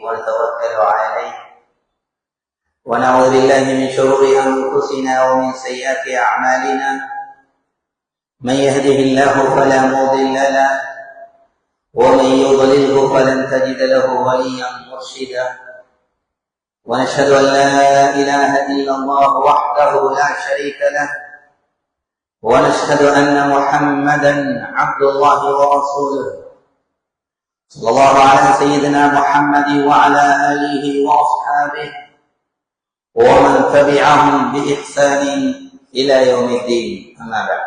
ونتوكل عليه ونعوذ بالله من شرور أنفسنا ومن سيئات أعمالنا من يهده الله فلا مضل له ومن يضلله فلن تجد له وليا مرشدا ونشهد أن لا إله إلا الله وحده لا شريك له ونشهد أن محمدا عبد الله ورسوله صلى الله على سيدنا محمد وعلى آله وأصحابه ومن تبعهم بإحسان إلى يوم الدين. أما بعد،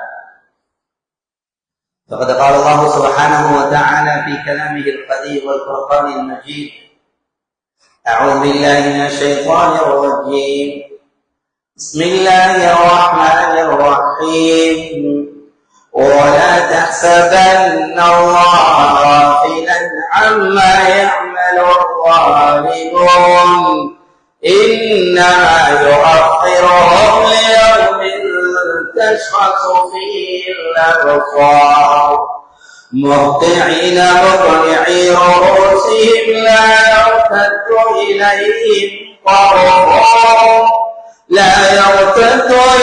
فقد قال الله سبحانه وتعالى في كلامه القدير والفرقان المجيد: أعوذ بالله من الشيطان الرجيم، بسم الله الرحمن الرحيم. ولا تحسبن الله غافلا عما يعمل الظالمون إنما يؤخرهم ليوم تشخص فيه الأبصار مهطعين مقنعي رؤوسهم لا يرتد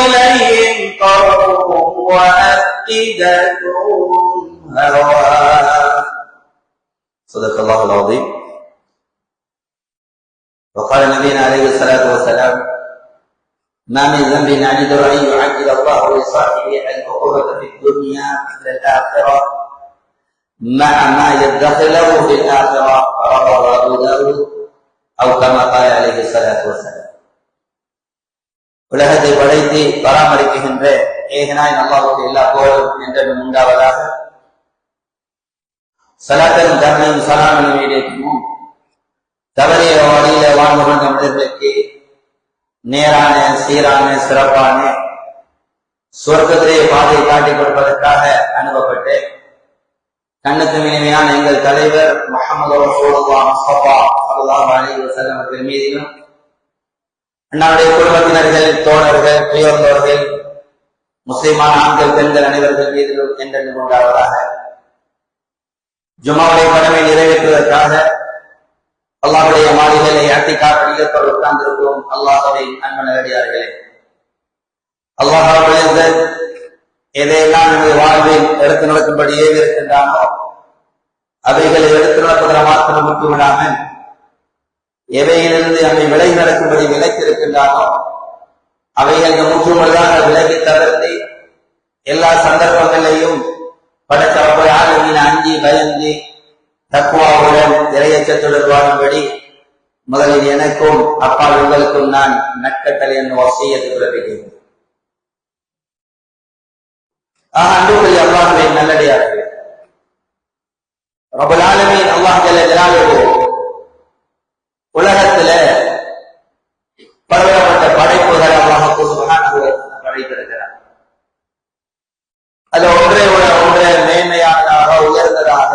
إليهم طرفهم وأفئدتهم هواء. صدق الله العظيم. وقال نبينا عليه الصلاة والسلام: ما من ذنب أجدر أن يعجل الله لصاحبه العقوبة في الدنيا مثل الآخرة مع ما يدخر له في الآخرة. رواه أبو داود أو كما قال عليه الصلاة والسلام. உலகத்தை படைத்து பராமரிக்கின்ற ஏகனாய் அல்லாஹ்வுக்கு எல்லா புகழும் என்றும் உண்டாவதாக. ஸலாத்தும் தர்மம் சலாமும் வீடேற்றும் தவறிய வழியில வாழ்ந்து கொண்ட மனிதர்களுக்கு நேரான சீரான சிறப்பான சொர்க்கத்திலே பாதை காட்டிக் கொடுப்பதற்காக அனுப்பப்பட்டு கண்ணுக்கு இனிமையான எங்கள் தலைவர் முஹம்மது ரசூலுல்லாஹி முஸ்தபா ஸல்லல்லாஹு அலைஹி வஸல்லம் அவர்கள் மீதிலும் அன்னாருடைய குடும்பத்தினர்கள், தோழர்கள், பிரியோர்களர்கள், முஸ்லிமான ஆண்கள், பெண்கள் அனைவர்கள் மீதிலும் என்றென்று உண்டாவதாக. ஜும்மாவுடைய கடமை நிறைவேற்றுவதற்காக அல்லாஹ்வுடைய மாளிகையை இஅ்திகாஃப் நிலையத்தில் உட்கார்ந்திருக்கும் அல்லாஹ்வின் அன்பர்களே, அல்லாஹ் எதையெல்லாம் நமது வாழ்வில் எடுத்து நடக்கும்படி ஏவிருக்கின்றானோ அவைகளை எடுத்து நடப்பதில் மாத்திரம் முற்றுவிடாமல் எவையிலிருந்து நம்மை விலகி நடக்கும்படி விலக்கியிருக்கின்றானோ அவைகள் முற்றுமுழுதாக விலகி தவிர்த்து எல்லா சந்தர்ப்பங்களையும் படைத்த ரப்பல் ஆலமீன் அஞ்சி பயந்து தக்வாவுடன் இறையச்சத்துடன் வாழும்படி முதலில் எனக்கும் அப்பால் உங்களுக்கும் நான் நற்கட்டளை என்னும் வசியத்தை பிறப்பிக்கிறேன். அன்புக்குரிய அல்லாஹ்வின் நல்லடியார்களே, ரப்பல் ஆலமீன் அல்லாஹ் ஜல்ல ஜலாலுஹு உலகத்துல பலதரப்பட்ட படைப்புகளை அல்லாஹ் சுப்ஹானஹு வ தஆலா படைத்திருக்கிறார். அது ஒன்றே மேன்மையானதாக உயர்ந்ததாக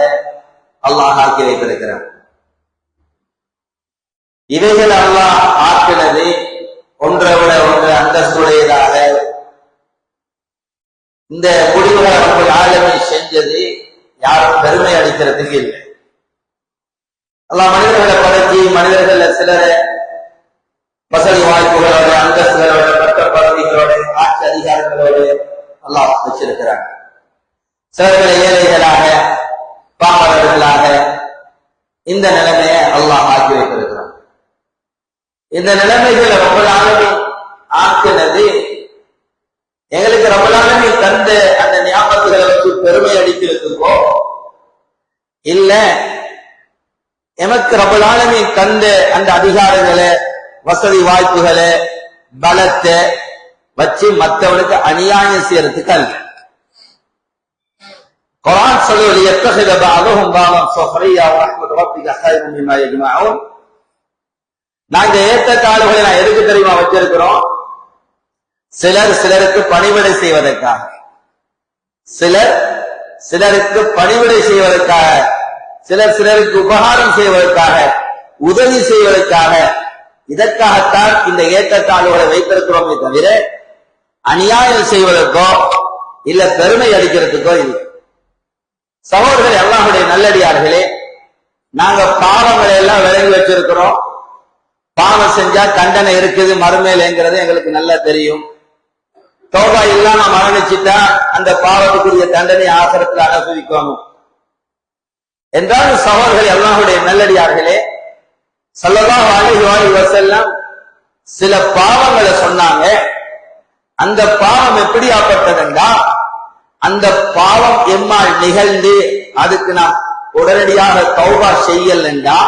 அல்லாஹ் ஆக்கி வைத்திருக்கிறார். இவைகள் அல்லாஹ் ஆக்கினது ஒன்றை விட ஒன்று அந்தஸ்துடையதாக இந்த முடிவுகளை ரப்பல் ஆலமீன் செஞ்சது யாரும் பெருமை அளிக்கிறதுக்கு இல்லை. அல்லாஹ் மனிதர்களை படைச்சி மனிதர்கள் சிலரை வசதி வாய்ப்புகளோட, அந்தஸ்துகளோட, பட்ட பதவிகளோட, ஆட்சி அதிகாரங்களோடு அல்லாஹ் வச்சிருக்கிறார். சிலர்களை ஏழைகளாக, பாமரர்களாக இந்த நிலைமையை அல்லாஹ் ஆக்கி வைத்திருக்கிறார். இந்த நிலைமைகளை ரப்பல் ஆலமீன் ஆக்கினது எங்களுக்கு ரப்பல் ஆலமீன் தந்த அந்த ஞாபகங்களை வச்சு பெருமை அடிக்கிறதுக்கோ இல்ல எமக்கு ரப்பல் ஆலமீன் தந்த அந்த அதிகாரங்களை, வசதி வாய்ப்புகளை, பலத்தை வச்சு மற்றவனுக்கு அநியாயம் செய்யறதுக்கு அல்ல. குர்ஆன் சொல்லுது: يَتَّخِذَ بَعْضُهُمْ بَعْضًا سُخْرِيًّا وَرَحْمَةُ رَبِّكَ خَيْرٌ مِّمَّا يَجْمَعُونَ. நாங்க ஏற்றத்தாழ்வுகளை நான் எதுக்கு தெரியுமா வச்சிருக்கிறோம்? சிலருக்கு பணிவிடை செய்வதற்காக, சிலருக்கு பணிவிடை செய்வதற்காக, சிலருக்கு உபகாரம் செய்வதற்காக, உதவி செய்வதற்காக, இதற்காகத்தான் இந்த ஏற்றத்தாழ்வுகளை வைத்திருக்கிறோமே தவிர அநியாயம் செய்வதற்கோ இல்ல பெருமை அடிக்கிறதுக்கோ இல்லை. சகோதரர்களே, அல்லாஹ்வுடைய நல்லடியார்களே, நாங்க பாவங்களை எல்லாம் விளங்கி வச்சிருக்கிறோம். பாவம் செஞ்சா தண்டனை இருக்குது மறுமையிலங்கிறது எங்களுக்கு நல்லா தெரியும். தௌபா இல்லாம மரணிச்சுட்டா அந்த பாவத்துக்குரிய தண்டனை ஆகிரத்தில் அனுபவிக்கணும் என்றால் சகோதரர்கள் அல்லாஹ்வுடைய நல்லடியார்களே, ஸல்லல்லாஹு அலைஹி வஸல்லம் சில பாவங்களை சொன்னாங்க. அந்த பாவம் எப்படியாப்பட்டதுன்னா, அந்த பாவம் எம்மால் நிகழ்ந்து அதுக்கு நாம் உடனடியாக தௌபா செய்யலன்னா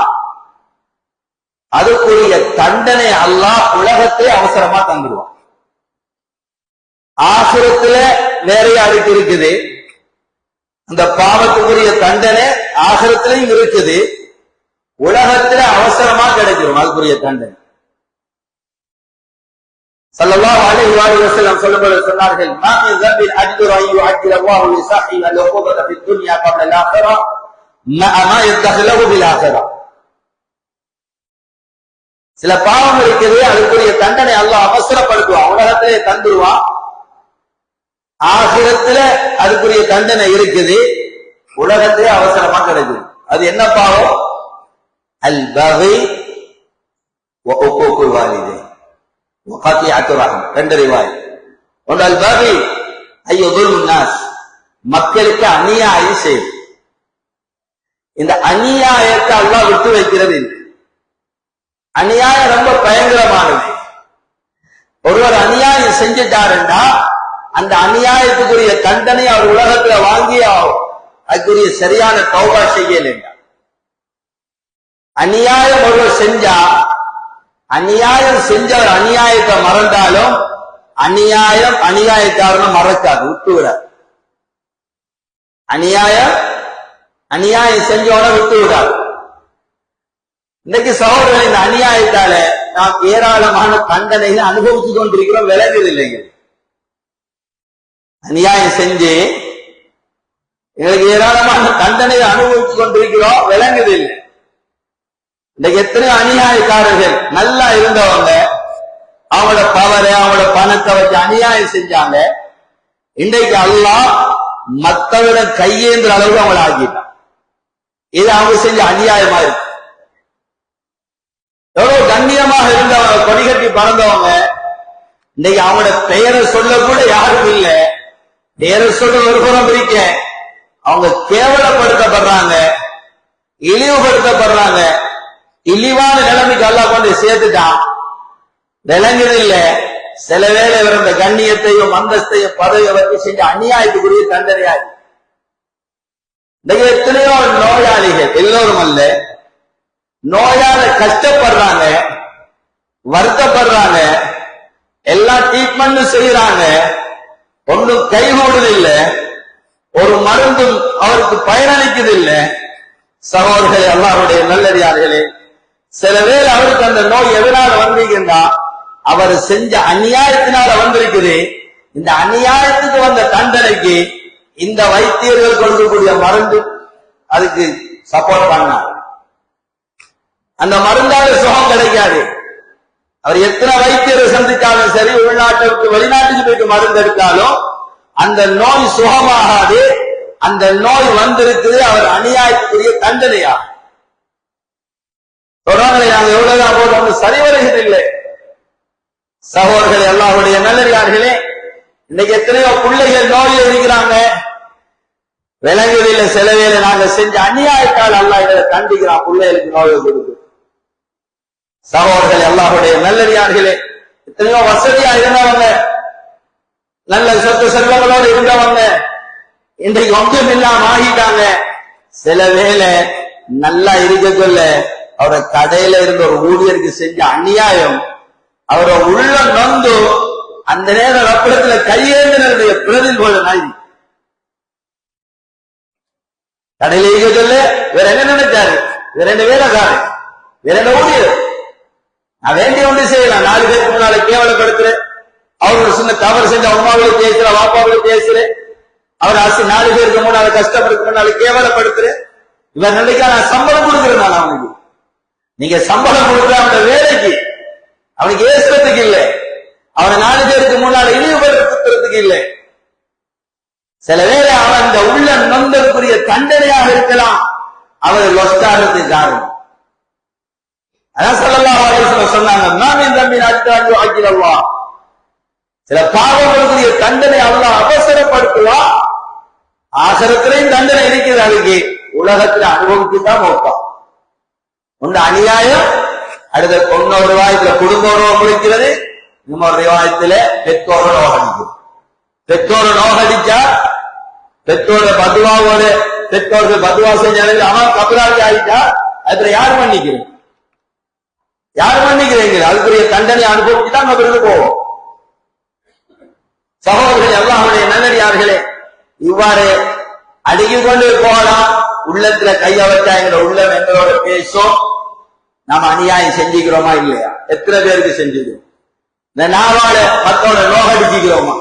அதுக்குரிய தண்டனை அல்லாஹ் உலகத்தை அவசரமா தந்துடுவான். ஆகிரத்துல வேறையா இருக்குது. அந்த பாவத்துக்குரிய தண்டனை ஆகிரத்திலையும் இருக்குது, உலகத்துல அவசரமா கிடைக்கும் அதுக்குரிய தண்டனை. ஸல்லல்லாஹு அலைஹி வஸல்லம் சொல்லும்போது சொன்னார்கள், மா மின் ذنب أجدر أن يعجل الله لصاحب العقوبة في الدنيا قبل الآخرة ما يدخله بالآخرة. சில பாவம் இருக்குது, அதுக்குரிய தண்டனை அல்லாஹ் அவசரப்படுத்துவான், உலகத்திலே தந்துடுவான். ஆகிரத்துல அதுக்குரிய தண்டனை இருக்குது, உலகத்திலே அவசரமா கிடைக்குது. அது என்ன பாவம்? அல் பகி வ உக்கூகுல் வாலிதைன் வ கத்இஅத்துர் ரஹம். ரெண்டு ரிவாய். ஒன்று அல் பகி அய்யுதுல் நாஸ், மக்களுக்கு அநியாயம் செய்யும். இந்த அநியாயத்தை அல்லாஹ் விட்டு வைக்கிறது இல்லை. அநியாயம் ரொம்ப பயங்கரமானது. ஒருவர் அநியாயம் செஞ்சிட்டாருன்னா அந்த அநியாயத்துக்குரிய தண்டனை அவர் உலகத்துல வாங்கி ஆகும். அதுக்குரிய சரியான தௌபா செய்யலைங்க. அநியாயம் ஒருவர் செஞ்சா, அநியாயம் செஞ்சவர் அநியாயத்தை மறந்தாலும் அநியாயக்காரனை மறக்காது, விட்டு விடாது. அநியாயம் செஞ்சோட விட்டு விடாது. இன்னைக்கு சகோதரர், இந்த அநியாயத்தால நாம் ஏராளமான தண்டனைகளை அனுபவித்து கொண்டிருக்கிறோம், விளங்குது இல்லைங்க. அநியாயம் செஞ்சு எங்களுக்கு ஏராளமான தண்டனை அனுபவித்து கொண்டிருக்கிறோம், விளங்குது இல்லை. இன்னைக்கு எத்தனை அநியாயக்காரர்கள் நல்லா இருந்தவங்க அவங்களோட பவரை அவங்களோட பணத்தை வச்சு அநியாயம் செஞ்சாங்க. இன்றைக்கு அல்லாஹ் மத்தவிட கையேந்திர அளவுக்கு அவங்களை ஆக்கிட்டான். இது அவங்க செஞ்ச அநியாயமா இருக்கு. எவ்வளவு கண்ணியமாக இருந்தவங்க, கொடிகட்டி பறந்தவங்க, இன்னைக்கு அவங்களோட பெயரை சொல்ல கூட யாரும் இல்லை. பெயரை சொல்ல ஒரு புறம் இருக்க, அவங்க கேவலப்படுத்தப்படுறாங்க, இழிவுபடுத்தப்படுறாங்க. இழிவான நிலைமைக்கு அல்லாஹ் கொண்டு சேர்த்துட்டான். விளங்குது இல்ல. சில வேளை இவர் இந்த கண்ணியத்தையும் அந்தஸ்தையும் பதவியை வச்சு செஞ்ச அநியாயத்துக்குரிய தண்டனையாய். இன்னைக்கு எத்தனையோ நோயாளிகள், எல்லோரும் அல்ல, நோயால கஷ்டப்படுறாங்க, வருத்தப்படுறாங்க, எல்லா ட்ரீட்மெண்ட் செய்யறாங்க, ஒன்றும் கைகூடுது இல்ல, ஒரு மருந்தும் அவருக்கு பயனளிக்குது இல்ல. சகோதரர்களே, அல்லாஹ்வுடைய நல்லடியார்களே, சில வேளை அவருக்கு அந்த நோய் எதனால வந்தீங்கன்னா அவர் செஞ்ச அநியாயத்தினால வந்திருக்குது. இந்த அநியாயத்துக்கு வந்த தண்டனைக்கு இந்த வைத்தியர்கள் கொடுக்கக்கூடிய மருந்து அதுக்கு சப்போர்ட் பண்ணார். அந்த மருந்தால சுகம் கிடைக்காது. அவர் எத்தனை வைத்தியரை சந்தித்தாலும் சரி, உள்நாட்டுக்கு வெளிநாட்டுக்கு போயிட்டு மருந்து எடுத்தாலும் அந்த நோய் சுகமாகாது. அந்த நோய் வந்திருக்குது அவர் அநியாயத்துக்குரிய தண்டனையா. தொடர்களை நாங்கள் எவ்வளவுதான் போது சரி வருகிறதில்லை. சகோதரர்களே, அல்லாஹ்வுடைய நல்லடியார்களே, இன்னைக்கு எத்தனையோ பிள்ளைகள் நோயில் இருக்கிறாங்க, விளங்குவதில்லை. சில வேளை நாங்கள் செஞ்ச அநியாயத்தால் அல்லாஹ் இதை கண்டிக்கிறான், பிள்ளைகளுக்கு நோயை கொடுத்து. சகோதரர்களே, அல்லாஹ்வுடைய நல்லடியார்களே, எத்தனையோ வசதியா இருந்தவங்க, நல்ல சொத்து செல்வங்களோடு இருந்தவங்க, இன்றைக்கு ஒன்றும் இல்லாம ஆகிட்டாங்க. சில வேளை நல்லா இருக்க சொல்ல அவரை கடையில இருந்த ஒரு ஊழியருக்கு செஞ்ச அநியாயம் அவரை உள்ள நொந்து அந்த நேரம் ரப்படத்துல கையேந்தினுடைய பிரதில் போல நாய். கடையில இருக்க சொல்ல வேற என்ன நினைச்சாரு? வேற என்ன வேலைக்காரு, வேற என்ன ஊழியர். நான் வேண்டிய ஒன்று செய்யலாம். 4 பேருக்கு முன்னால கேவலப்படுத்துறேன், அவருக்கு சின்ன தவறு செஞ்ச அம்மாவில பேசுற, வாப்பாவில பேசுறேன், அவர் 4 பேருக்கு முன்னால கஷ்டப்படுத்த முன்னால கேவலப்படுத்துறேன். இவர் நினைக்க நான் சம்பளம் கொடுக்கிறேன். அவனுக்கு நீங்க சம்பளம் கொடுக்குற அவனோட வேலைக்கு, அவனுக்கு ஏசுறதுக்கு இல்லை, அவனை 4 பேருக்கு முன்னால இழிவுபடுத்துறதுக்கு இல்லை. சில வேளை அவன் இந்த உள்ள நொந்தற்குரிய தண்டனையாக இருக்கலாம். அவர் லொஸ்டானது காரணம். அதான் ஸல்லல்லாஹு அலைஹி வஸல்லம் சொன்னாங்க, மாமின் தம்பின் அஜ்ராஜு அஜ்ரல்லாஹ், சில பாவங்களுக்குரிய தண்டனை அல்லாஹ் அவசரப்படுத்துவான். ஆகிரத்திலையும் தண்டனை இருக்கிறது, அதுக்கு உலகத்துல அனுபவிச்சுதான் போப்பான். ஒன்று அநியாயம், அடுத்த இன்னொரு ரிவாயத்துல குடும்ப உறவு முடிக்கிறது, இன்னொரு ரிவாயத்துல பெற்றோரை நோகடிக்கும். பெற்றோரை நோகடிச்சா பெற்றோர பதுவாவோட பெற்றோர்கள் பதுவா செஞ்சாலும் அவன் கபராளி ஆயிட்டா அதுல யார் மன்னிக்கிறேன்? யார் மன்னிக்கிறீங்க? அதுக்குரிய தண்டனை அனுபவிச்சுதான் கபருக்கு போவோம். சகோதரர்களே, அல்லாஹ்வுடைய நல்லடியார்களே, இவ்வாறு அடுக்கிக் கொண்டு போகலாம். உள்ளத்துல கைய வச்சா எங்களோட உள்ளம் எங்களோட பேசும். நாம அநியாயம் செஞ்சுக்கிறோமா இல்லையா? எத்தனை பேருக்கு செஞ்சுக்கிறோம்? இந்த நாவால மத்தோட நோகடிச்சுக்கிறோமா?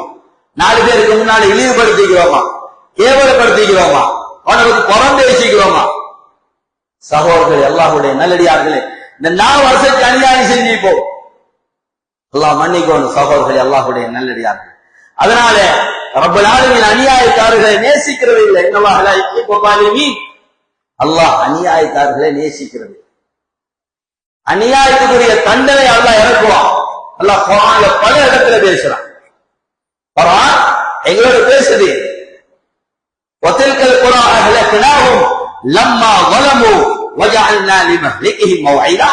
4 பேருக்கு முன்னால இழிவுபடுத்திக்கிறோமா? கேவலப்படுத்திக்கிறோமா? அவனுக்கு புறம் பேசிக்கிறோமா? சகோதரர்கள், அல்லாஹ்வுடைய நல்லடியார்களே, இந்த 4 வருஷத்துக்கு அநியாயம் செஞ்சுப்போ அல்லாஹ் மன்னிக்கணும். சகோதரர்களே, அல்லாஹ்வுடைய நல்லடியார்கள், அதனால ரப்பல் ஆலமீன் அநியாயக்காரர்களை நேசிக்கிறது இல்லை. இன்னல்லாஹ் லா யுஹிப்பு ஸாலிமீன், அல்லாஹ் அநியாயக்காரர்களை நேசிக்கிறது. அநியாயத்துக்குரிய தண்டனை அல்லாஹ் இறக்குவான். அல்லாஹ் குர்ஆன்ல பல இடத்துல பேசுறான். குர்ஆன் எங்களோட பேசுது. வதில்கல் குர்ஆன் அஹ்லக்னாஹும் லம்மா ظلموا وجعلنا لمهلكهم موعدا,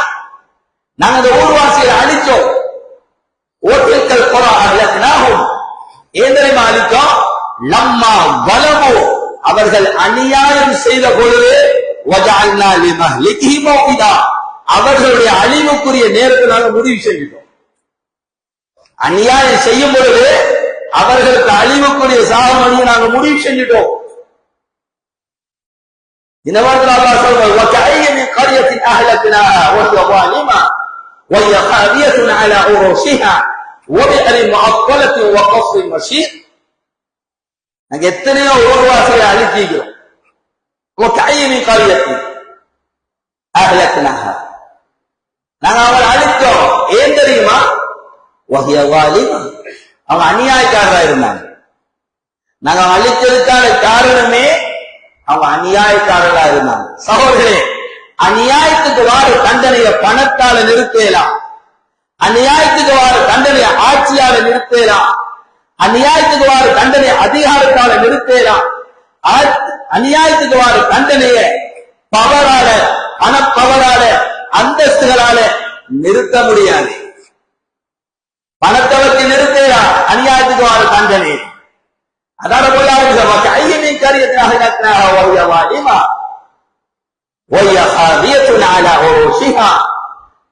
நாங்க அந்த ஊர்வாசிகளை அழிச்சோம். வதில்கல் குர்ஆன் அஹ்லக்னாஹும், ஏன் தெரியுமா அழித்தோம்? லம்மா ظلموا, அவர்கள் அநியாயம் செய்த பொழுது وجعلنا لمهلكهم موعدا, அவர்களுடைய அழிவுக்குரிய நேரத்தை நாங்கள் முடிவு செஞ்சிட்டோம். அநியாயம் செய்யும் பொழுது அவர்களுக்கு அழிவுக்குரிய சாகமணியை நாங்கள் முடிவு செஞ்சிட்டோம். இந்த வார்த்தை அல்லாஹ் சொல்றார், وَكَأَيٍّ مِنْ قَرْيَةٍ أَهْلَكْنَاهَا وَهِيَ ظَالِمَةٌ وَهِيَ خَاوِيَةٌ عَلَى عُرُوشِهَا وَبِئْرٍ مُعَطَّلَةٍ وَقَصْرٍ مَشِيدٍ, நாங்க எத்தனையோ ஊர்வாசிகளை அழிச்சிக்கிறோம். وَكَأَيٍّ مِنْ قَرْيَةٍ أَهْلَكْنَاهَا, நாங்க அவங்களை அழித்தோம். ஏன் தெரியுமா? وَهِيَ ظَالِمَةٌ, அவங்க அநியாயக்காரரா இருந்தாங்க. நாங்க அழித்ததுக்கான காரணமே அவங்க அநியாயக்காரர்களா இருந்தாங்க. சகோதரர்களே, அநியாயத்துக்கு வார தண்டனைய பணத்தால நிறுத்தலாம், அநியாயத்துக்கு வார தண்டனைய ஆட்சியால நிறுத்தலாம், அநியாயத்துக்கு வார தண்டனைய அதிகாரத்தால நிறுத்தலாம், அநியாயத்துக்கு வார தண்டனைய பவரால, பணப்பவரால, அந்தஸ்துகளால நிறுத்த முடியாது. பணத்தை வச்சு நிறுத்தலாம், அநியாயத்துக்கு வார தண்டனை. அதான ஐயமின் காரியத்தினாக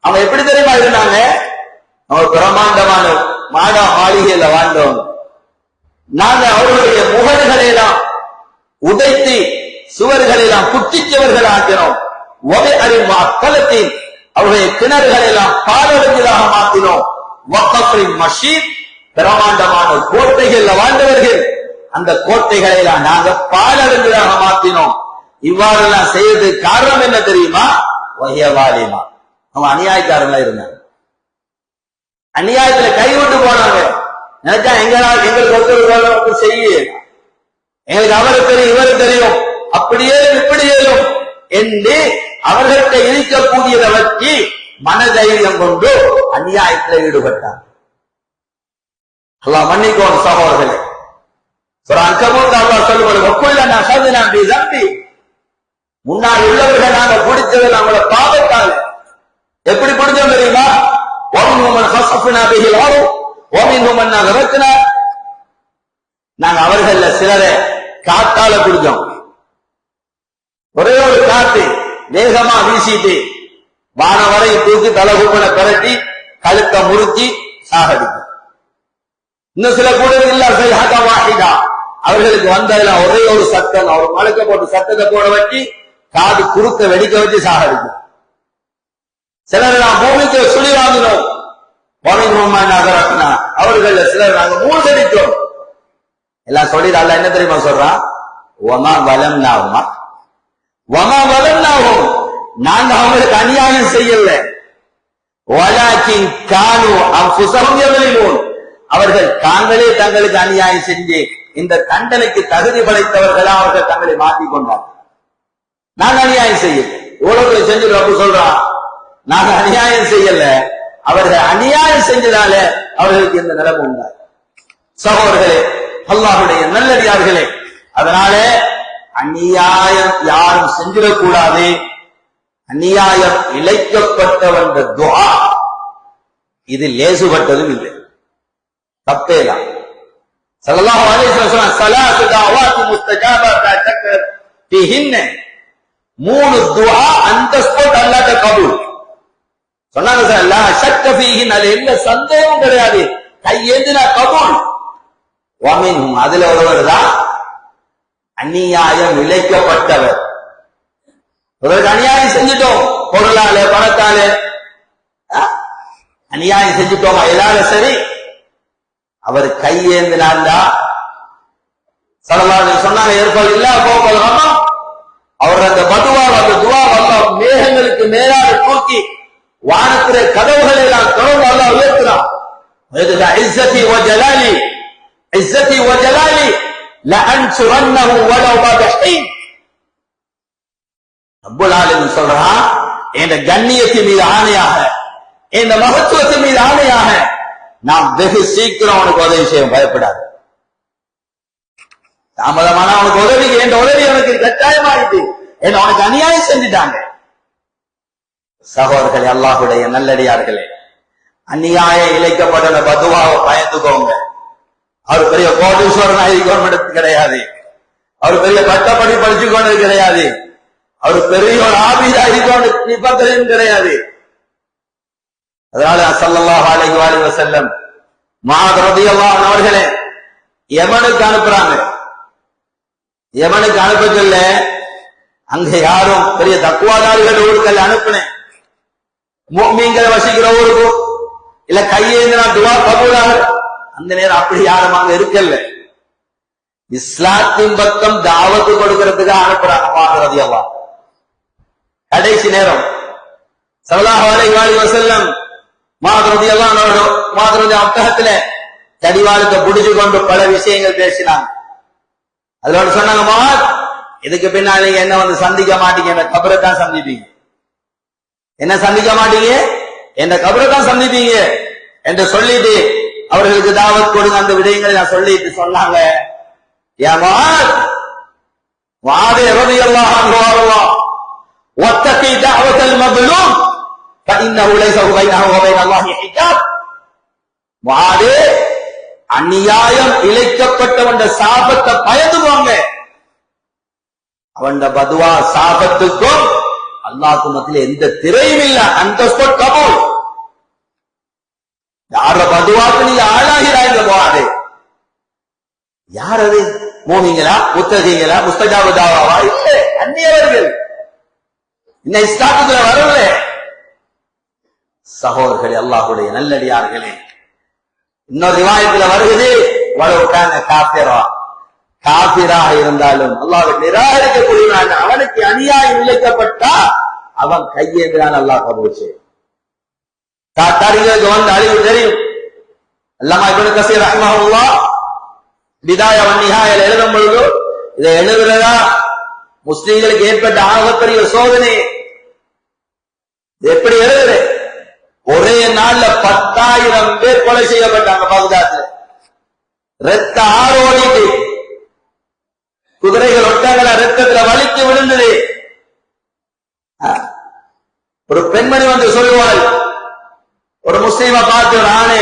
அவன் எப்படி தெரியுமா இருந்தாங்க? அவன் பிரம்மாண்டமான மாட மாளிகையில வாழ்ந்தவங்க. நாங்க அவர்களுடைய முகடுகளை எல்லாம் உடைத்து சுவர்களை எல்லாம் குட்டிச்சவர்கள் ஆக்கினோம். ஒரே அறிவு அக்கலத்தில் அவருடைய கிணறுகளை எல்லாம் பாலடைஞ்சதாக மாற்றினோம். வக்கஃபின் மஷீத், பிரமாண்டமான கோட்டைகள்ல வாழ்ந்தவர்கள், அந்த கோட்டைகளை எல்லாம் நாங்க பாலடைஞ்சதாக மாற்றினோம். இவ்வாறெல்லாம் செய்யறதுக்கு காரணம் என்ன தெரியுமா? வஹியவாலிமா, அவன் அநியாயக்காரங்களா இருந்தாங்க. அநியாயத்துல கைவிட்டு போனாங்க. நினைச்சா எங்களுக்கு ஒருத்தர் செய்ய, எங்களுக்கு அவரு தெரியும் இவரு தெரியும், அப்படியே இப்படியேயும் என்று அவர்கள்ட்ட இருக்கக்கூடியதை வச்சு மனதைரியம் கொண்டு அநியாயத்தில் ஈடுபட்டார். அல்லாஹ் மன்னிக்கோணும் சகோதரர்களே. அல்லாஹ் சொல்லுவது, முன்னாடி உள்ளவர்கள் நாங்க பிடிச்சது நம்மளோட பாவத்தால். எப்படி பிடிச்சோம் தெரியுமா? நாங்க அவர்கள சிலரை காத்தால பிடிச்சோம். ஒரே ஒரு காத்து வேகமா வீசிட்டு வானம் வரை தூக்கி தலகுப்பனை பரட்டி கழுத்தை முறுக்கி சாகடிக்கும். இன்னும் சில கூட இல்ல, அவர்களுக்கு வந்ததெல்லாம் ஒரே ஒரு சத்தம், அவர் மலக்க போட்டு சத்தத்தை போட வச்சு காது குறுக்க வெடிக்க வச்சு சாகடிக்கும். சிலர் நான் பூமிக்கு சுழி வாங்கினோம், அவர்கள் சிலர் நாங்க மூழ்கடித்தோம். எல்லாம் சொல்லிடல. என்ன தெரியுமா சொல்றான்? ஒமா பலம் நாகுமா, ஒமா பலம் நாகும், நாங்க அவங்களுக்கு அநியாயம் செய்யல. அவர்கள் தாங்களே தங்களுக்கு அநியாயம் செஞ்சு இந்த தண்டனைக்கு தகுதி படைத்தவர்களா அவர்கள் தங்களை மாற்றிக் கொண்டார்கள். நாங்க அநியாயம் செய்யல. உலகத்துல செஞ்சு ரப்பு சொல்றான், நாங்க அநியாயம் செய்யல, அவர்கள் அநியாயம் செஞ்சதால அவர்களுக்கு இந்த நிலைமை உண்டாய். சகோதரர்களே, அல்லாஹ்வுடைய நல்லடியார்களே, அதனால அநியாயம் யாரும் செஞ்சிடக்கூடாது. அநியாயம் இழைக்கப்பட்டவன் துஆ இது லேசுபட்டதும் இல்லை, தப்பேலாம். ஸல்லல்லாஹு அலைஹி வஸல்லம் ஸலாத்து தஅவாத்து முஸ்தஜாபத் ஃபீஹின்ன, 3 துஆ அந்த ஸ்பாட் அல்லாஹ்ட்ட கபூல் சொன்னாங்க. சார் லா ஷக்க ஃபீஹின், அது எந்த சந்தேகமும் கிடையாது, கையேந்தினா கபூல். வமின்ஹும், அதுல ஒருவர் தான் அநியாயம் இழைக்கப்பட்டவர். ஒருவருக்கு அநியாயம் செஞ்சுட்டோம், பொருளால பணத்தால அநியாயம் செஞ்சுட்டோம், எதால சரி, அவர் கையேந்தினாண்டா ஸல்லல்லாஹு அலைஹி சொன்னாங்க, ஏற்பல் இல்லா போகல் ஹமம், அவர் அந்த பதுவா அந்த துஆ அல்லாஹ் மேகங்களுக்கு மேலாக தூக்கி வானத்தில கதவுகளை எல்லாம் திறந்து அல்லாஹ் உயர்த்துறான். இஸ்ஸதி வ ஜலாலி, இஸ்ஸதி வ ஜலாலி லஅன்சுரன்னஹு வலவ் பஹீன். ரப்புல் ஆலமீன் சொல்றான், இந்த கண்ணியத்தின் மீது ஆணையாக, இந்த மகத்துவத்தின் மீது ஆணையாக, நாம் வெகு சீக்கிரம் அவனுக்கு உதவி செய்ய, பயப்படாது. தாமதமான அவனுக்கு உதவி, என்ற உதவி அவனுக்கு கட்டாயமாயிட்டு, என்ன அவனுக்கு அநியாயம் செஞ்சுட்டாங்க. சகோதரர்களே, அல்லாஹ்வுடைய நல்லடியார்களே, அநியாயம் இழைக்கப்பட்ட பதுவாவை பயந்துக்கோங்க. அவர் பெரிய கோடீஸ்வரன் ஆகிக்கோன்னு கிடையாது, அவர் பெரிய பட்டப்படி படிச்சுக்கொண்டது கிடையாது, அவர் பெரிய ஒரு ஆபீஸ் ஆகிக்கொண்டு நிபந்தனையும் கிடையாது. அதனால ஸல்லல்லாஹு அலைஹி வஸல்லம் முஆத் ரலியல்லாஹு அன்ஹு அவர்களே யமனுக்கு அனுப்புறாங்க. யமனுக்கு அனுப்ப சொல்ல, அங்க யாரும் பெரிய தக்வாதாரிகள் ஊருக்கள் அனுப்புனேன், முஃமின்களை வசிக்கிற ஊருக்கு இல்ல கையேந்தினா துஆ கபூலாக, அந்த நேரம் அப்படி யாரும் அங்க இருக்கல. இஸ்லாத்தின் பக்கம் தாவத்து கொடுக்கிறதுக்கு அனுப்புறாங்க முஆத் ரலியல்லாஹு. கடைசி நேரம் ஸல்லல்லாஹு அலைஹி வஸல்லம் முஆத் ரலியல்லாஹு அன்ஹு ஒட்டகத்துல தடிவாளத்தை புடிச்சு கொண்டு பல விஷயங்கள் பேசினாங்க. அதோட சொன்னாங்க, முஆத், இதுக்கு பின்னால நீங்க என்ன வந்து சந்திக்க மாட்டீங்க, என்ன கபரை தான் சந்திப்பீங்க, என்ன சந்திக்க மாட்டீங்க, என்ன கபரை தான் சந்திப்பீங்க என்று சொல்லிட்டு அவர்களுக்கு தாவத் கொடுங்க. அந்த விடயங்களை நான் சொல்லிட்டு சொன்னாங்க, யா முஆத், முஆத் ரலியல்லாஹு அன்ஹு واتقي دعوة المظلوم فإنه ليس بينه وبين الله حجاب. முஆதே, அநியாயம் இழைக்கப்பட்டவன் சாபத்தை பயந்துவாங்க. அவன் பதுவா சாபத்துக்கும் அல்லாஹ்க்கு மத்தியில எந்த திரையும் இல்ல. அந்த ஸ்பாட் கபூல். யார பதுவாக்கு நீ ஆளாகிறாங்க முஆதே. யார் அது? மூமின்களா, முத்தகீங்களா, முஸ்தஜாபு தாவாவா? இல்லை, அந்நியவர்கள், இன்னும் இஸ்லாத்துல வரல. சகோதரர்களே, அல்லாஹ்வுடைய நல்லடியார்களே, இன்னொரு ரிவாயத்துல வருகிறது, வலவுக்கான காஃபிரா, காஃபிராக இருந்தாலும் அல்லாஹ்வை நிராகரிக்கக்கூடியவன், அவனுக்கு அநியாயம் இழைக்கப்பட்டா அவன் கையேந்திரான், அல்லாஹ் கபூல் செய்யும். தாத்தாரிகளுக்கு வந்து அழிவு தெரியும். அல்லாமா இப்னு கஸீர் ரஹ்மஹுல்லாஹ் பிதாயா வ நிஹாயா எழுதும் பொழுது, இதை எழுதுறதா முஸ்லிம்களுக்கு ஏற்பட்ட ஆகப்பெரிய சோதனை. எப்படி எழுதுற? ஒரே நாள்ல 10,000 பேர் கொலை செய்யப்பட்டாங்க பக்தாத்ல. ரத்த ஆரோடிட்டு, குதிரைகள் ஒட்டங்களை ரத்தத்துல வலிக்கு விழுந்தது. ஒரு பெண்மணி வந்து சொல்லுவாள், ஒரு முஸ்லீமை பார்த்து, நானே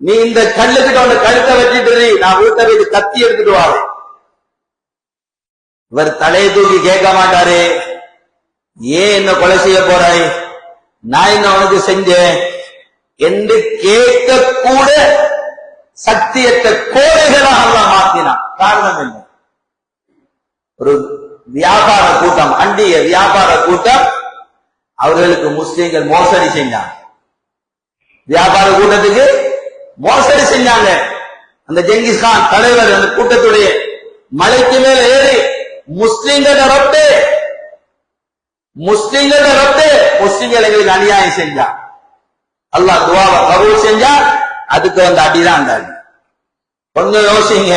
நீ இந்த கல்லுக்கிட்ட வந்து கழுத்தை வச்சுட்டு நான் வீட்டை வைத்து கத்தி எடுத்துட்டு வாரு. இவர் தலையை தூக்கி கேட்க மாட்டாரு, ஏன் என்ன கொலை செய்ய போறாய், நான் என்ன உனக்கு செஞ்சேன் என்று கேட்க கூட சத்தியத்த கோடைகளாக எல்லாம் மாற்றினான். காரணம் என்ன? ஒரு வியாபார கூட்டம், அண்டிய வியாபார கூட்டம், அவர்களுக்கு முஸ்லிம்கள் மோசடி செஞ்சாங்க. வியாபார கூட்டத்துக்கு மோசடி செஞ்சாங்க. அந்த ஜெங்கிஸ்கான் தலைவர் அந்த கூட்டத்துடைய மலைக்கு மேல ஏறி முஸ்லிம்கள ரப்பு முஸ்லிம்கள் எங்களுக்கு அநியாயம் செஞ்சா, அல்லாஹ் துஆவை கபூல் செஞ்சா, அதுக்கு வந்து அடிதான் அந்த அடி. கொஞ்சம் யோசிங்க,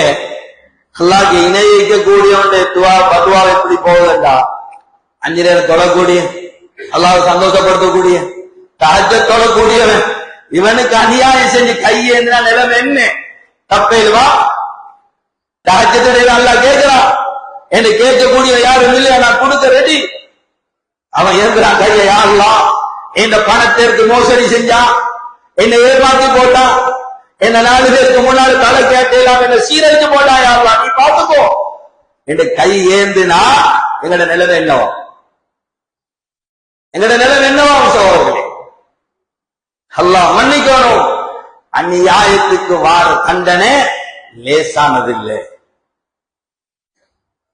அல்லாஹ்க்கு இணை வைக்கக்கூடியவனுடைய துஆ பதுவா எப்படி போகுதுண்டா, 5 நேரம் தொழக்கூடிய, அல்லாஹ்வை சந்தோஷப்படுத்தக்கூடிய, தஹஜ்ஜத் தொழக்கூடியவன், இவனுக்கு அநியாயம் செஞ்சு கையேந்தினா நிலைமை என்ன? தப்பேல்வா? தஹஜ்ஜத் அல்லாஹ் கேட்கிறான் என்று கேட்கக்கூடிய யாரும் இல்லையா? நான் கொடுக்க ரெடி. அவன் ஏங்குறான் கையை, யா அல்லாஹ் இந்த பணத்திற்கு மோசடி செஞ்சான், என்னை ஏமாத்தி போட்டான், என்ன 4 பேருக்கு முன்னாடி தலை கேட்டேலாம் என்ன சீரழிச்சு போட்டான், யா அல்லாஹ் நீ பார்த்துக்கோ என்று கை ஏந்தினா எங்கட நிலைமை என்னவா? எங்கட நிலைமை என்னவா சகோதரர்களே? அல்லாஹ் மன்னிக்கணும். அந்நியாயத்துக்கு வார தண்டனை லேசானதில்லை.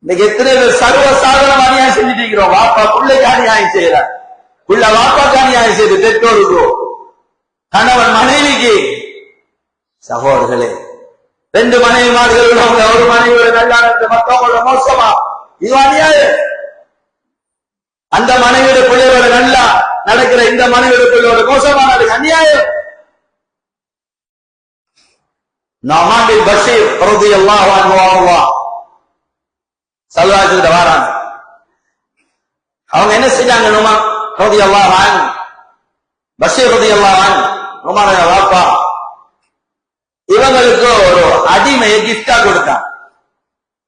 இன்னைக்கு எத்தனை பேர் சர்வ சாதாரண அநியாயம் செஞ்சுட்டு இருக்கிறோம். வாப்பா பிள்ளைக்கு அநியாயம் செய்யறார், புள்ள வாப்பாக்கு அநியாயம் செய்து, பெற்றோருக்கு, கணவன் மனைவிக்கு. சகோதரர்களே, 2 மனைவிமார்கள் உள்ளவங்க, ஒரு மனைவியோட நல்லா மற்றவங்களோட மோசமா, இது அநியாயம். அந்த மனைவியோட பிள்ளையோட நல்லா நடக்கிற இந்த மனைவியோட பிள்ளையோட மோசமான அநியாயம். நுஅமான் பின் பஷீர் ரலியல்லாஹு அன்ஹு சல்லல்லாஹு வராங்க. அவங்க என்ன செஞ்சாங்க? நுஅமான் ரலியல்லாஹு அன்ஹு, பஷீர் ரலியல்லாஹு அன்ஹு, நுஅமானுடைய வாப்பா இவங்களுக்கு ஒரு அடிமையை கிஃப்டா கொடுத்தாங்க.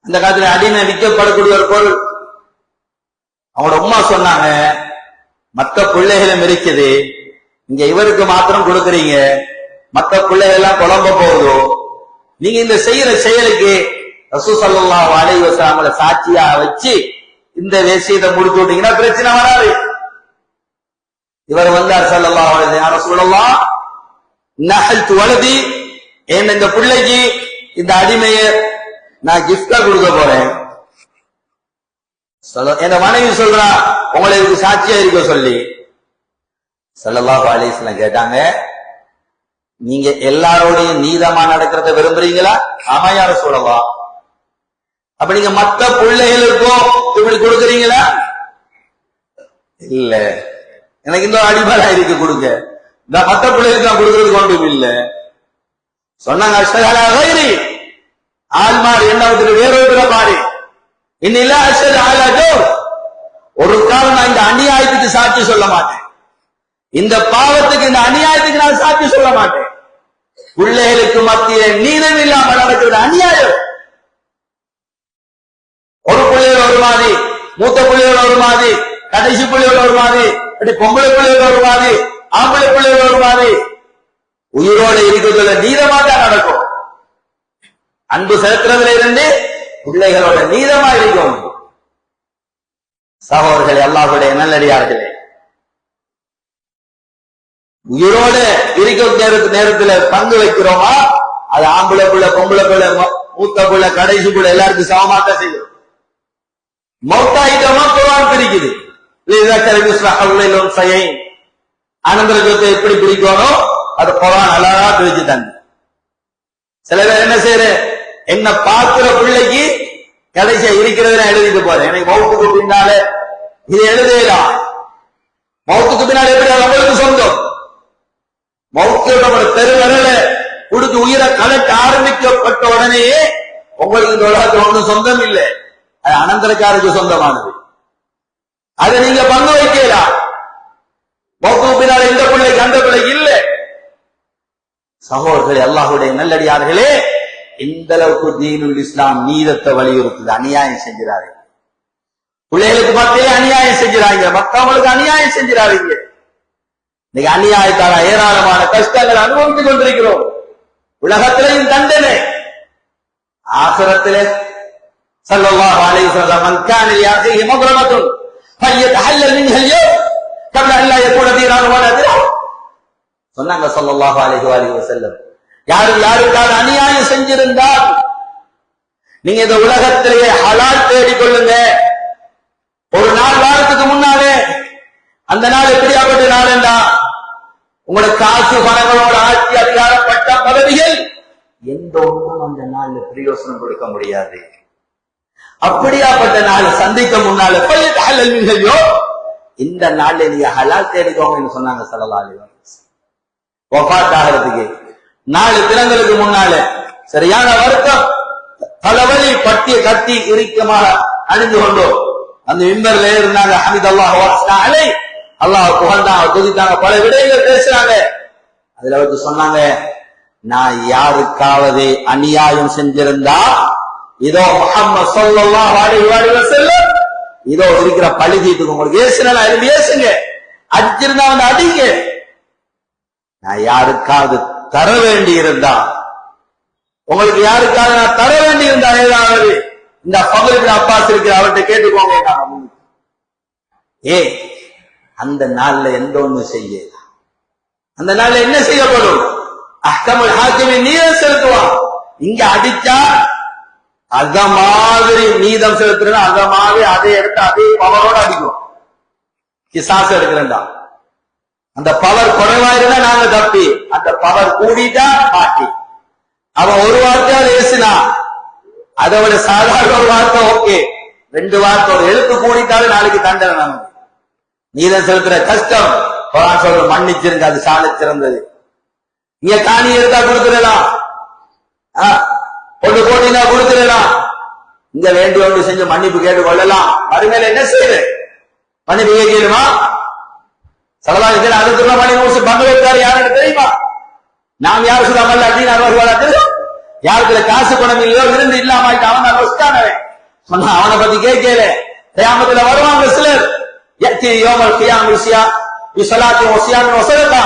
அந்த காலத்துல அடிமை விற்கப்படக்கூடிய ஒரு பொருள். அவங்களோட உம்மா சொன்னாங்க, மற்ற பிள்ளைகளும் இருக்குது, இங்க இவருக்கு மாத்திரம் கொடுக்குறீங்க, மற்ற பிள்ளைகள் எல்லாம் குழம்ப போகுதோ, நீங்க இந்த செய்யற செயலுக்கு ரசூல் ஸல்லல்லாஹு அலைஹி வஸல்லம் சாட்சியா வச்சு இந்த விஷயத்தை முடிச்சு விட்டீங்கன்னா பிரச்சனை வராது. இவர் வந்தார் ஸல்லல்லாஹு அலைஹி வஸல்லம், யா ரசூலல்லாஹ் நஹல்து வலதி, இந்த பிள்ளைக்கு இந்த அடிமையை நான் கிஃப்டா கொடுக்க போறேன். என் மனைவி சொல்றா உங்களை இதுக்கு சாட்சியா இருக்க சொல்லி. ஸல்லல்லாஹு அலைஹி வஸல்லம் கேட்டாங்க, நீங்க எல்லாரோடையும் நீதமா நடக்கிறத விரும்புறீங்களா? ஆமா யா ரசூலல்லாஹ். அப்ப நீங்க மற்ற பிள்ளைகளுக்கும் இப்படி கொடுக்குறீங்களா? இல்ல, எனக்கு இந்த அடிமலா இருக்கு கொடுக்க, இந்த மற்ற பிள்ளைகளுக்கு நான் கொடுக்கறதுக்கு ஒன்றும் இல்ல சொன்னாங்க. அஷ்ஹது கைரி ஆல்மார் என்ன வேறொரு மாறி இன்னில்ல அஷ்ஹது அலா ஜௌர், ஒரு காலம் நான் இந்த அநியாயத்துக்கு சாட்சி சொல்ல மாட்டேன், இந்த பாவத்துக்கு இந்த அநியாயத்துக்கு நான் சாட்சி சொல்ல மாட்டேன். பிள்ளைகளுக்கு மத்திய நீதம் இல்லாமல் நடக்கிறது அநியாயம். ஒரு பிள்ளைகள் ஒரு மாதிரி, மூத்த பிள்ளைகள் ஒரு மாதிரி, கடைசி பிள்ளைகள் ஒரு மாதிரி, பொம்பளை பிள்ளைகள் ஒரு மாதிரி, ஆம்பளை பிள்ளைகள் ஒரு மாதிரி, உயிரோட இருக்கிறதுல நீதமா தான் நடக்கும். அன்பு செலுத்துறதுல இருந்து பிள்ளைகளோட நீதமா இருக்கும். சகோதரர்களே, அல்லாஹ்வுடைய நல்லடியார்களே, உயிரோட இருக்கிற நேரத்துல பங்கு வைக்கிறோமா, அது ஆம்பளை பிள்ளை, பொம்பளை பிள்ளை, மூத்த பிள்ளை, கடைசி பிள்ளை எல்லாருக்கும் சமமாக்க செய்யும். மௌத்தாயிட்டமா குர்ஆன் பிரிக்குது. அனந்தர சொத்தை எப்படி பிரிக்கணும் அது குர்ஆன் அழகா பிரிச்சு தந்து. சில பேர் என்ன செய்யற, என்ன பார்க்கிற பிள்ளைக்கு கடைசியா இருக்கிறத எழுதிட்டு போறேன், எனக்கு மௌத்துக்கு பின்னால இது எழுதலாம். மௌத்துக்கு பின்னால எப்படி அவங்களுக்கு சொந்தம்? மௌத்து பெருவரல கொடுத்து உயிரை கலட்ட ஆரம்பிக்கப்பட்ட உடனேயே உங்களுக்கு இந்த உலகத்தில் ஒன்றும் சொந்தம் இல்லை, அது அனந்தரக்காருக்கு சொந்தமானது. அதை நீங்க பங்கு வைக்கலாம். மௌத்துக்கு பின்னால இந்த பிள்ளைக்கு அந்த பிள்ளைக்கு இல்லை. சகோதரர்களே, அல்லாஹ்வுடைய நல்லடியார்களே, இந்த அளவுக்கு தீனுல் இஸ்லாம் நீதத்தை வலியுறுத்துது. அநியாயம் செஞ்சிடாரு, பிள்ளைகளுக்கு மத்தியே அநியாயம் செஞ்சிடாங்க, மற்றவங்களுக்கு அநியாயம் செஞ்சிடாதீங்க. இன்னைக்கு அநியாயத்தால ஏராளமான கஷ்டங்கள் அனுபவித்துக் கொண்டிருக்கிறோம். உலகத்திலேயும் தண்டனை, ஆகிரத்திலே ஸல்லல்லாஹு அலைஹி வஸல்லம் மன் கான யஅதிஹி மக்ரமத்துன் ஃபயதஹல்லல் மின்ஹா அல்-யௌம் கப்ல அல்லா யகூன தீரான் வலா திரா சொன்னாங்க ஸல்லல்லாஹு அலைஹி வஸல்லம். யாருக்காவது அநியாயம் செஞ்சிருந்தால் நீங்க இந்த உலகத்திலேயே ஹலால் தேடிக்கொள்ளுங்க. ஒரு நாள் வாரத்துக்கு முன்னாலே, அந்த நாள் எப்படியாப்பட்ட நாள் என்றா, உங்களோட காசு பணங்களோட ஆட்சி அதிகாரம் பட்ட பதவிகள் எந்த ஒன்றும் அந்த நாள்ல பிரயோசனம் கொடுக்க முடியாது. அப்படியாப்பட்ட நாள் சந்திக்க முன்னால இந்த நாள்ல நீங்க ஹலால் தேடிக்கோங்க சொன்னாங்க ஸல்லல்லாஹு அலைஹி வஸல்லம். வஃபாத் ஆகிறதுக்கு 4 தினங்களுக்கு முன்னால சரியான வருத்தம், தலைவலி, பட்டிய கட்டி இறுக்கமாக அணிந்து கொண்டோம். அந்த மிம்பர்ல இருந்தாங்க. ஹமீத் அல்லாஹ் அலை அல்லாஹ் புகழ்ந்தாங்க, துதித்தாங்க, பல விடயங்கள் பேசுறாங்க. அதுல வந்து சொன்னாங்க, நான் யாருக்காவது அநியாயம் செஞ்சிருந்தா இதோ முஹம்மது ஸல்லல்லாஹு அலைஹி வஸல்லம் இதோ இருக்கிற பழிதீட்டுக்கு உங்களுக்கு ஏசுனா ஏசுங்க, அடிச்சிருந்தா வந்து அடிங்க. நான் யாருக்காவது தர வேண்டி இருந்தா, உங்களுக்கு யாருக்காவது நான் தர வேண்டி இருந்தா ஏதாவது இந்த ஃபதுல் இப்னு அப்பாஸ் இருக்கிற அவர்கிட்ட கேட்டுக்கோங்க. அந்த நாள்ல எந்த ஒண்ணு செய்ய, அந்த நாள்ல என்ன செய்யப்படும்? அஹ்கமுல் ஹாக்கிமின் நீதம் செலுத்துவான். இங்க அடிச்சா அத மாதிரி நீதம் செலுத்துறா, அத மாதிரி அதை எடுத்து அதே பவரோட அடிக்கும். கிசாஸ் எடுக்கிறா, அந்த பவர் குறைவாயிருந்தா நாங்க தப்பி, அந்த பவர் கூடிட்டா மாட்டி. அவன் ஒரு வார்த்தையால் ஏசினா அதை விட சாதாரண ஒரு வார்த்தை ஓகே, 2 வார்த்தை ஒரு எழுத்து கூடிட்டாலும் நாளைக்கு தண்டனை. நமக்கு நீதம் செலுத்துற கஷ்டம். சொல்ற மன்னிச்சிருங்க, அது சாலை சிறந்தது. இங்க காணி எடுத்தா கொடுத்துடலாம், 1 கோடினா கொடுத்துடலாம். இங்க வேண்டிய ஒன்று செஞ்சு மன்னிப்பு கேட்டு கொள்ளலாம். மறுமையில என்ன செய்யுது? மன்னிப்பு கேட்கணுமா? சலவாதிகள் அடுத்த மணி நிமிஷம் பங்களூர்காரு யாருன்னு தெரியுமா? நாம் யாரு சொல்லாமல் அப்படின்னு அவர்களா தெரியும். யாருக்குள்ள காசு பணம் இல்லையோ இருந்து இல்லாம அவன் தான் வச்சுட்டானவன் சொன்னா அவனை பத்தி கேட்கல. கியாமத்துல வருவாங்க சிலர், யோமல் கியாம் விஷயா விசலாத்தி ஒசியாமி ஒசலதா,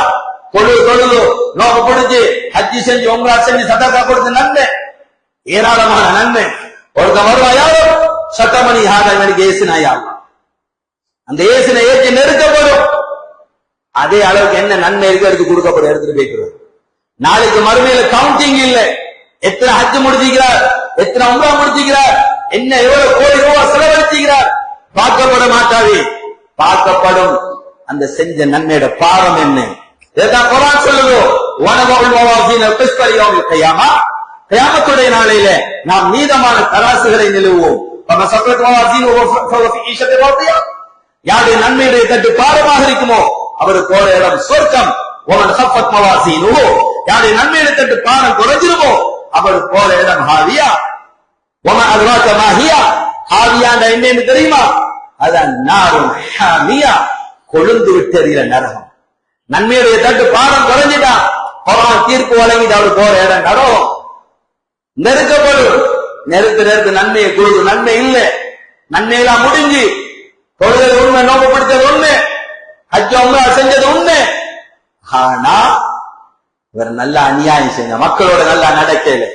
தொழுது நோக்கு பிடிச்சு ஹஜ்ஜி செஞ்சு உம்ரா செஞ்சு சதக்கா கொடுத்து நன்மை, ஏராளமான நன்மை. ஒருத்த வருவா யாரோ சட்டமணி ஹாதவனுக்கு ஏசுனா யாரும் அந்த ஏசுனை ஏற்றி நெருக்கப்படும். அதே அளவுக்கு என்ன நன்மை இருக்கு எடுத்து கொடுக்கப்படும், எடுத்துட்டு போய்க்கிறது. நாளைக்கு மறுமையில கவுண்டிங் இல்ல. எத்தனை ஹஜ் முடிச்சுக்கிறார், எத்தனை உம்ரா முடிச்சுக்கிறார், என்ன எவ்வளவு கோடி ரூபாய் செலவழிச்சுக்கிறார், பார்க்கப்பட மாட்டாது. பார்க்கப்படும் அந்த செஞ்ச நன்மையோட பாரம் என்ன. இதைத்தான் குர்ஆன் சொல்லுது, வனவல் மவாசீனல் கிஸ்த யௌமில் கியாமா, கியாமத்துடைய நாளையில நாம் நீதமான தராசுகளை நிறுவுவோம். ஃபமஸக்கத் மவாசீனுஹு ஃபஃபி ஈஷத்தின் ராதியா, யாருடைய நன்மையுடைய தட்டு பாரமாக இருக்குமோ அவருக்கு போற இடம் சொர்க்கம். ஒமன் ஹஃபத் மவாசீனுஹு, யாருடைய நன்மையுடைய தட்டு பாரம் குறைஞ்சிருமோ அவருக்கு போற இடம் ஹாவியா. ஒமன் அத்ராக மா ஹியா, ஹாவியாண்ட என்னன்னு தெரியுமா? அதான் நாரும் ஹாமியா, கொழுந்து விட்டறிகிற நரகம். நன்மையுடைய தட்டு பாரம் குறைஞ்சிட்டா அவன் தீர்ப்பு வழங்கிட்டு அவரு போற இடம் நரகம். நெருக்கப்படும், நெருக்க நன்மையை கொடுத்து நன்மை இல்லை, நன்மையெல்லாம் முடிஞ்சு தொழுதல் உண்மை, நோக்கு பிடிச்சது உண்மை, ஹஜ் உம்ரா செஞ்சது உண்மை. ஆனா இவர் நல்ல அநியாயம் செஞ்ச மக்களோட நல்லா நடக்கல.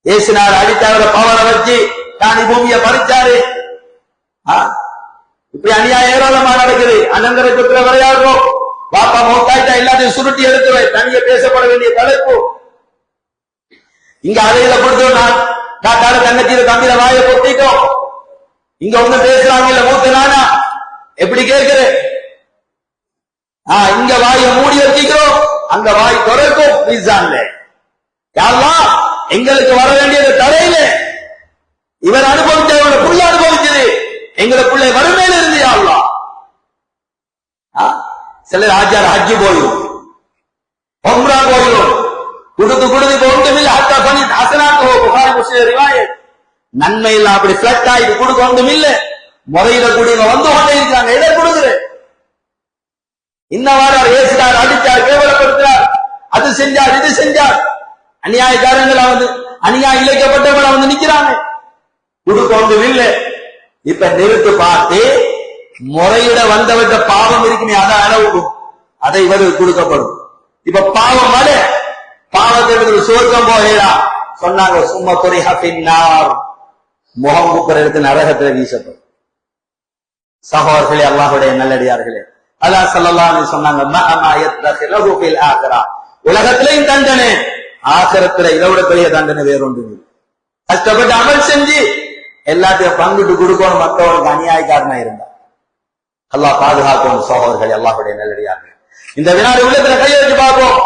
ஏசினார், அடித்தவரை பவரை வச்சு காணி பூமியை பறிச்சாரு. இப்படி அநியாயம் ஏராளமா நடக்குது. அனந்தரை குற்ற விளையாடுறோம், பாப்பா மௌத்தாயிட்டா எல்லாத்தையும் சுருட்டி எடுத்துவை, தனியே பேசப்பட வேண்டிய தலைப்பு. இங்க அதையில கொடுத்தோம், நாட்டார தங்கச்சியில தம்பியில வாயை பொத்திட்டோம். இங்க ஒண்ணு பேசுறாங்க இல்ல மூத்த நானா எப்படி கேட்கிற? இங்க வாயை மூடி வச்சுக்கிறோம், அங்க வாய் திறக்கும். மீசான்ல யாரெல்லாம் எங்களுக்கு வர வேண்டியது தரையில இவர் அனுபவிச்சவங்க புள்ள அனுபவிச்சது, எங்களுக்குள்ள வறுமையில இருந்து யாரெல்லாம் சிலர் ஆச்சார ஹஜ்ஜி போயும் உம்ரா போயும் கொடுத்து இப்ப ஒன்றுமில்லை. ஹத்தா பண்ணி ஹசனாத்து புகாரி முஸ்லிம் ரிவாயத், நன்மை எல்லாம் அப்படி பிளட் ஆயிட்டு கொடுக்க ஒன்றும் இல்லை. முறையில கூடிய வந்து கொண்டே இருக்காங்க. எதை கொடுக்குற? இன்னவாறு ஏசினார், அடிச்சார், கேவலப்படுத்தினார், அது செஞ்சார், இது செஞ்சார். அநியாயக்காரங்களா வந்து அநியாயம் இழைக்கப்பட்டவங்களா வந்து நிக்கிறாங்க. கொடுக்க ஒன்றும் இல்லை. இப்ப நிறுத்து பார்த்து முறையிட வந்தவற்ற பாவம் இருக்குமே அதை அளவுக்கு அதை இவருக்கு கொடுக்கப்படும். இப்ப பாவம் வர பாவத்திற்கு சுவர்க்கம் போகலா சொன்னாங்க. சும்மா துறைஹா பின்னார், முகம் குப்புற எடுத்து நரகத்துல வீசப்படும். சகோதரர்களே, அல்லாஹ்வுடைய நல்லடியார்களே, அல்லாஹ் ஸல்லல்லாஹு அலைஹி சொன்னாங்க, மஅமா யத்லஹு ஃபில் ஆகிரா, உலகத்திலேயும் தண்டனை, ஆகிரத்துல இதோட பெரிய தண்டனை வேறொன்று இல்லை. கஷ்டப்பட்டு அமல் செஞ்சு எல்லாத்தையும் பங்கிட்டு கொடுக்கணும் மற்றவனுக்கு அநியாயக்காரனா இருந்தா. அல்லாஹ் பாதுகாக்கணும். சகோதரர்களே, அல்லாஹ்வுடைய நல்லடியார்களே, இந்த வினாடி உள்ளத்துல கையை வச்சு பார்ப்போம்.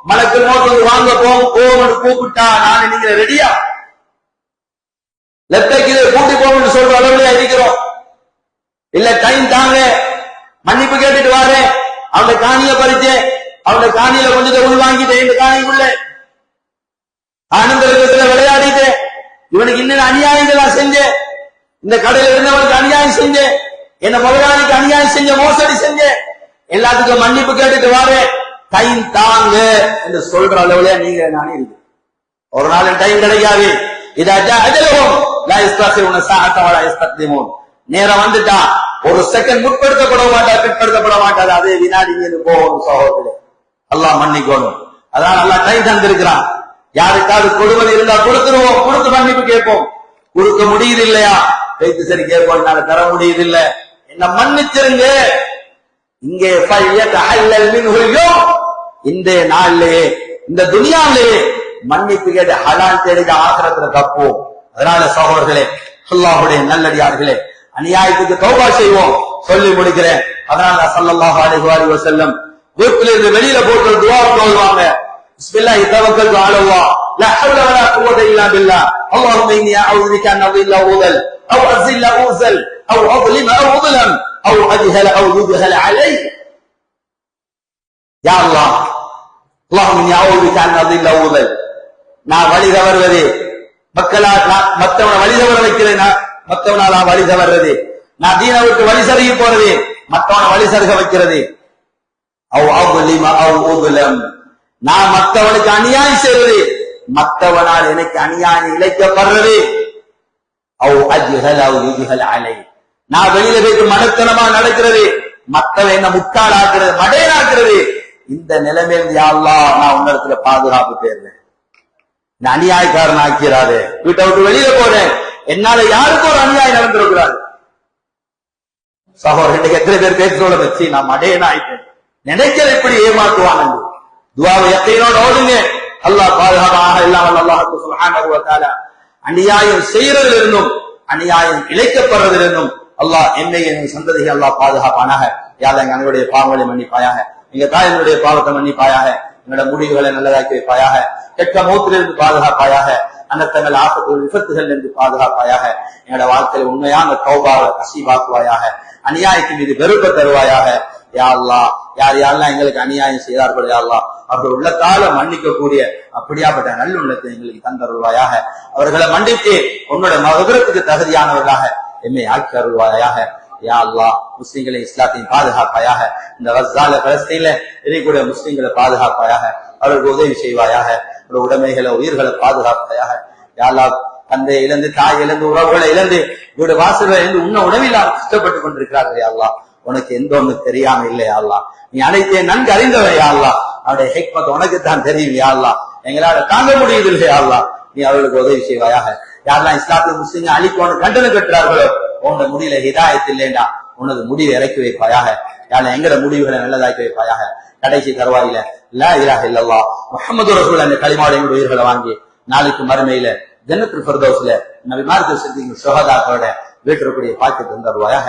மலக்குள் மௌத் வாங்க போவோம்னு கூப்பிட்டா நான் நீங்க ரெடியா? லெப்டைக்கு கூட்டி போவோம்னு சொல்ற அளவுல இருக்கிறோம். இல்ல டைம் தாங்க, மன்னிப்பு கேட்டுட்டு வாரேன், அவனுடைய காணிய பறிச்சேன், அவனுடைய காணியில கொஞ்சத்தை உள் வாங்கிட்டேன், இந்த காணிக்குள்ள ஆனந்த விளையாடிட்டேன், இவனுக்கு இன்னும் அநியாயங்களா செஞ்சேன், இந்த கடையில இருந்தவனுக்கு அநியாயம் செஞ்சேன், என்ன முதலாளிக்கு அநியாயம் செஞ்ச, மோசடி செஞ்சேன், எல்லாத்துக்கும் மன்னிப்பு கேட்டுட்டு வாரேன், டைம் தாங்க என்று சொல்ற அளவுல நீங்க நானே இருக்கு. ஒரு நாள் டைம் கிடைக்காது. நேரம் வந்துட்டா ஒரு செகண்ட் முற்படுத்தப்பட மாட்டா, பிற்படுத்தப்பட மாட்டாது. அதே வினாடி போகணும் சகோதரர்களே. அல்லாஹ் மன்னிக்கணும். அதான் அல்லாஹ் டைம் தந்திருக்கிறான். யாருக்காவது கொடுவது இருந்தா கொடுத்துருவோம், கொடுத்து மன்னிப்பு கேட்போம். கொடுக்க முடியுது இல்லையா, வைத்து சரி கேட்போம், என்னால தர முடியுது இல்ல, என்ன மன்னிச்சிருங்க. இங்கே இந்த நாளிலேயே இந்த துனியாவிலேயே மன்னிப்பு கேட்டு ஹலால் தேடி ஆகிரத்துல தப்போம். அதனால சகோதரர்களே, அல்லாஹ்வுடைய நல்லடியார்களே, அநியாயத்துக்கு தௌபா செய்வோம். சொல்லி முடிக்கிறேன். அதனால ஸல்லல்லாஹு அலைஹி வஸல்லம் வீட்டில இருந்து வெளியில போட்டு துஆ ஓதுவாங்க. பிஸ்மில்லாஹி தவக்கல்து அலல்லாஹ் லா ஹவ்ல வலா குவத இல்லா பில்லாஹ் அல்லாஹும்ம இன்னி அஊது பிக அன் அضل ஊதல் அவ் அஸில்ல ஊஸல் அவ் அظلم அவ் உظلم அவ் அஜஹல அவ் யுஜஹல அலை. யா அல்லாஹ், அல்லாஹும்ம இன்னி அஊது பிக அன் அضل ஊதல். நான் வழி தவறுவது, மக்களால் மத்தவனை வழி தவற வைக்கிறேன், மத்தவனால வழி தவறுறது, நான் தீனை விட்டு வழி சருகி போறது, மத்தவனை வழி சருக வைக்கிறது. அவ் அظلم அவ் உظلم, நான் மத்தவனுக்கு அநியாயம் செய்வது, மத்தவனால் எனக்கு அநியாயம் இழைக்கப்படுறது. அவ் அஜ்ஹல் அவ் யுஜ்ஹல் அலை, நான் வெளியில போயிட்டு மடத்தனமா நடக்கிறது, மத்தவன் என்ன முட்டாளாக்குறது, மடையனாக்குறது. இந்த நிலைமையிலிருந்து யா அல்லாஹ் நான் உன்னிடத்துல பாதுகாப்பு தேடுறேன். நான் அநியாயக்காரன் ஆக்கிறாரு, வீட்டை விட்டு வெளியில போறேன், என்னால யாருக்கும் ஒரு அநியாயம் நடந்திருக்கிறாரு. சகோதரன் எத்தனை பேர் பேசுறோட வச்சு நான் மடையனா ஆயிட்டேன், நினைக்கிற இப்படி ஏமாற்றுவான். துஆவை யக்கீனோட ஓடுங்க. அல்லாஹ் பாதுகாப்பாக இல்லாமல் அல்லாஹ் சுப்ஹானஹு வ தஆலா அநியாயம் செய்யறதிலிருந்தும் அநியாயம் இழைக்கப்படுறதிலிருந்தும் அல்லாஹ் என்னை என் சந்ததியை அல்லாஹ் பாதுகாப்பானாக. யாழ் எங்க அனைவருடைய பாவங்களை மன்னிப்பாயாக, எங்க தாயினுடைய பாவத்தை மன்னிப்பாயாக, எங்களோட முடிவுகளை நல்லதாக்கி வைப்பாயாக, கெட்ட மௌத்திலிருந்து பாதுகாப்பாயாக, அனர்த்தங்கள் ஆபத்துகள் விபத்துகள் இருந்து பாதுகாப்பாயாக, எங்களோட வாழ்க்கையில் உண்மையான தௌபாவை நசீபாக்குவாயாக, அநியாயத்தின் மீது வெறுப்ப தருவாயாக. யா அல்லாஹ், யார் யாரெல்லாம் எங்களுக்கு அநியாயம் செய்தார்கள் யா அல்லாஹ், அவர்கள் உள்ளத்தால மன்னிக்க கூடிய அப்படியாப்பட்ட நல்லுள்ளத்தை எங்களுக்கு தந்தருள்வாயாக. அவர்களை மன்னித்து உன்னோட மகபரத்துக்கு தகுதியானவர்களாக என்னை ஆக்கி அருள்வாயாக. யா அல்லாஹ், முஸ்லிம்களை இஸ்லாத்தையும் பாதுகாப்பாயாக, இந்த கஸால பலஸ்தீன்ல இருக்கக்கூடிய முஸ்லிம்களை பாதுகாப்பாயாக, அவர்களுக்கு உதவி செய்வாயாக, அவருடைய உடைமைகளை உயிர்களை பாதுகாப்பாயாக. யா அல்லாஹ், தந்தை இழந்து, தாய் இழந்து, உறவுகளை இழந்து, இவருடைய வாசல்களை இழந்து உன்ன உணவில்லாம கஷ்டப்பட்டுக் கொண்டிருக்கிறார்கள் யா அல்லாஹ். உனக்கு எந்த ஒண்ணு தெரியாம இல்லை யா அல்லாஹ், நீ அனைத்தையும் நன்கு அறிந்தவை யா அல்லாஹ். அவருடைய ஹிக்மத் உனக்கு தான் தெரியும் யா அல்லாஹ், எங்களால தாங்க முடியுது இல்லை யா அல்லாஹ், நீ அவர்களுக்கு உதவி செய்வாயாக. யாரெல்லாம் இஸ்லாத்திய முஸ்லிம்கள் அழிக்கோன்னு கண்டனம் கட்டுறார்களோ, உன்னோட முடிவுல ஹிதாயத் இல்லைண்டா உனது முடிவை இறக்கி வைப்பாயாக. யாரெல்லாம் எங்கட முடிவுகளை நல்லதாக்கி வைப்பாயாக. கடைசி தருவாயில லா இலாஹ இல்லல்லாஹ் முஹம்மது ரசூல் அந்த களிமாவுடைய உயிர்களை வாங்கி நாளைக்கு மறுமையில ஜன்னத்துல் ஃபிர்தௌஸ்ல நபிமார்கள் சித்திகள் ஷுஹதாக்களோட வீட்டிற்குரிய பாக்கியத்தை தருவாயாக.